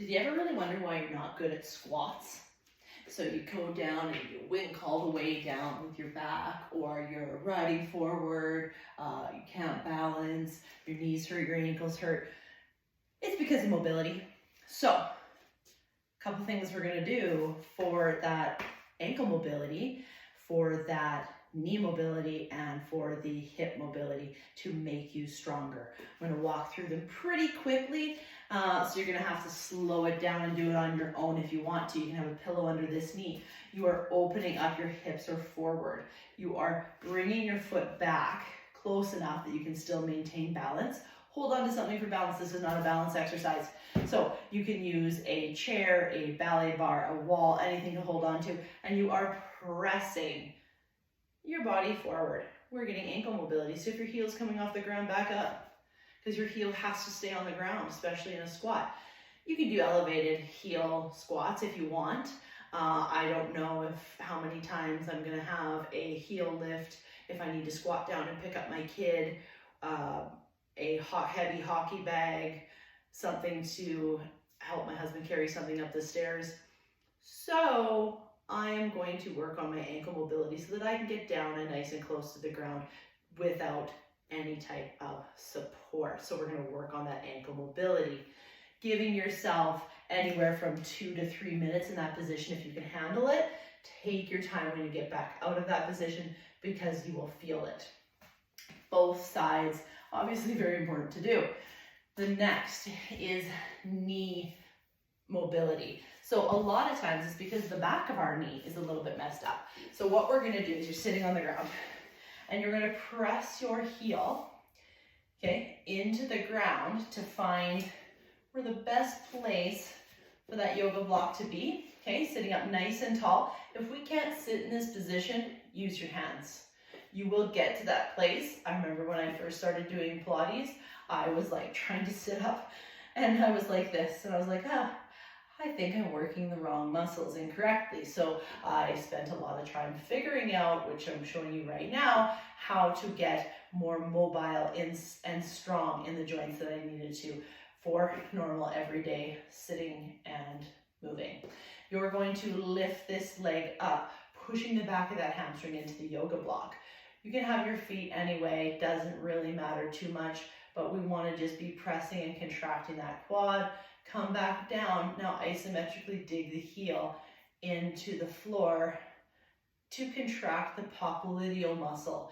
Did you ever really wonder why you're not good at squats? So you go down and you wink all the way down with your back, or you're riding forward, you can't balance, your knees hurt, your ankles hurt. It's because of mobility. So, a couple things we're gonna do for that ankle mobility, for that knee mobility, and for the hip mobility to make you stronger. I'm gonna walk through them pretty quickly. So you're gonna have to slow it down and do it on your own if you want to. You can have a pillow under this knee. You are opening up your hips or forward. You are bringing your foot back close enough that you can still maintain balance. Hold on to something for balance. This is not a balance exercise. So you can use a chair, a ballet bar, a wall, anything to hold on to, and you are pressing your body forward. We're getting ankle mobility. So if your heel's coming off the ground, back up, because your heel has to stay on the ground, especially in a squat. You can do elevated heel squats if you want. I don't know how many times I'm gonna have a heel lift if I need to squat down and pick up my kid, a heavy hockey bag, something to help my husband carry something up the stairs. So I am going to work on my ankle mobility so that I can get down and nice and close to the ground without any type of support. So we're going to work on that ankle mobility, giving yourself anywhere from 2 to 3 minutes in that position. If you can handle it, take your time when you get back out of that position, because you will feel it. Both sides, obviously very important to do. The next is knee mobility. So a lot of times it's because the back of our knee is a little bit messed up. So what we're going to do is you're sitting on the ground, and you're going to press your heel, okay, into the ground to find where the best place for that yoga block to be, okay, sitting up nice and tall. If we can't sit in this position, use your hands. You will get to that place. I remember when I first started doing Pilates, I was like trying to sit up, and I was like this, and I was like, I think I'm working the wrong muscles incorrectly. So I spent a lot of time figuring out, which I'm showing you right now, how to get more mobile and strong in the joints that I needed to for normal everyday sitting and moving. You're going to lift this leg up, pushing the back of that hamstring into the yoga block. You can have your feet anyway, doesn't really matter too much, but we want to just be pressing and contracting that quad. Come back down. Now isometrically dig the heel into the floor to contract the popliteal muscle.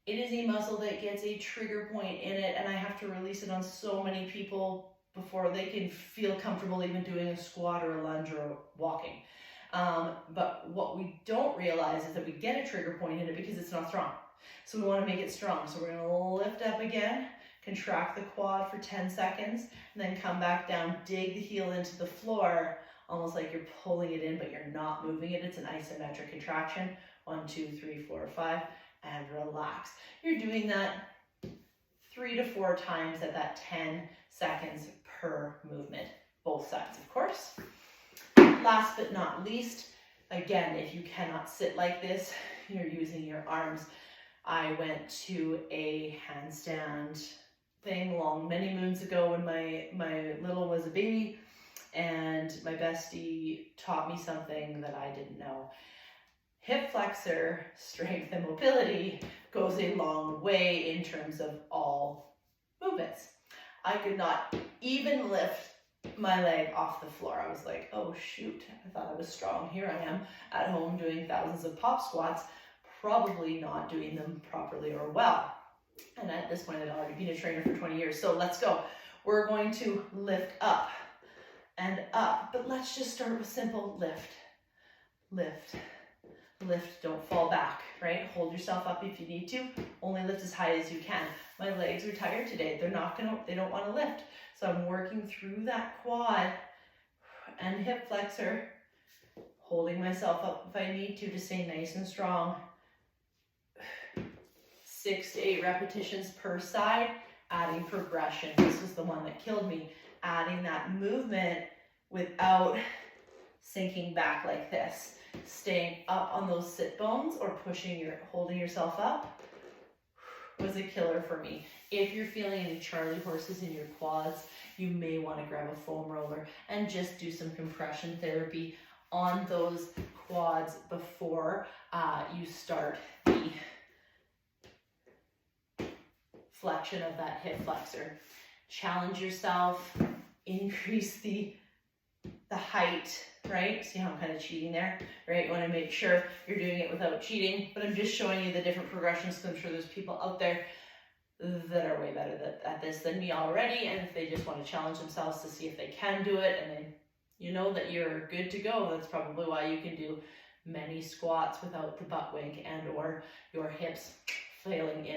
It is a muscle that gets a trigger point in it, and I have to release it on so many people before they can feel comfortable even doing a squat or a lunge or walking. But what we don't realize is that we get a trigger point in it because it's not strong. So we want to make it strong. So we're going to lift up again, contract the quad for 10 seconds, and then come back down, dig the heel into the floor, almost like you're pulling it in, but you're not moving it. It's an isometric contraction. 1, 2, 3, 4, 5, and relax. You're doing that 3 to 4 times at that 10 seconds per movement, both sides, of course. Last but not least, again, if you cannot sit like this, you're using your arms. I went to a handstand thing many moons ago when my little was a baby, and my bestie taught me something that I didn't know. Hip flexor strength and mobility goes a long way in terms of all movements. I could not even lift my leg off the floor. I was like, oh shoot, I thought I was strong. Here I am at home doing thousands of pop squats, probably not doing them properly or well. And at this point, I'd already been a trainer for 20 years. So let's go. We're going to lift up and up, but let's just start with simple lift, lift, lift. Don't fall back, right? Hold yourself up if you need to. Only lift as high as you can. My legs are tired today. They don't want to lift. So I'm working through that quad and hip flexor, holding myself up if I need to stay nice and strong. 6 to 8 repetitions per side, adding progression. This was the one that killed me. Adding that movement without sinking back like this. Staying up on those sit bones or holding yourself up. was a killer for me. If you're feeling any Charlie horses in your quads, you may want to grab a foam roller and just do some compression therapy on those quads before you start the flexion of that hip flexor. Challenge yourself, increase the height, right? See how I'm kind of cheating there, right? You want to make sure you're doing it without cheating, but I'm just showing you the different progressions because I'm sure there's people out there that are way better at this than me already, and if they just want to challenge themselves to see if they can do it, and then you know that you're good to go, that's probably why you can do many squats without the butt wink and or your hips flailing in.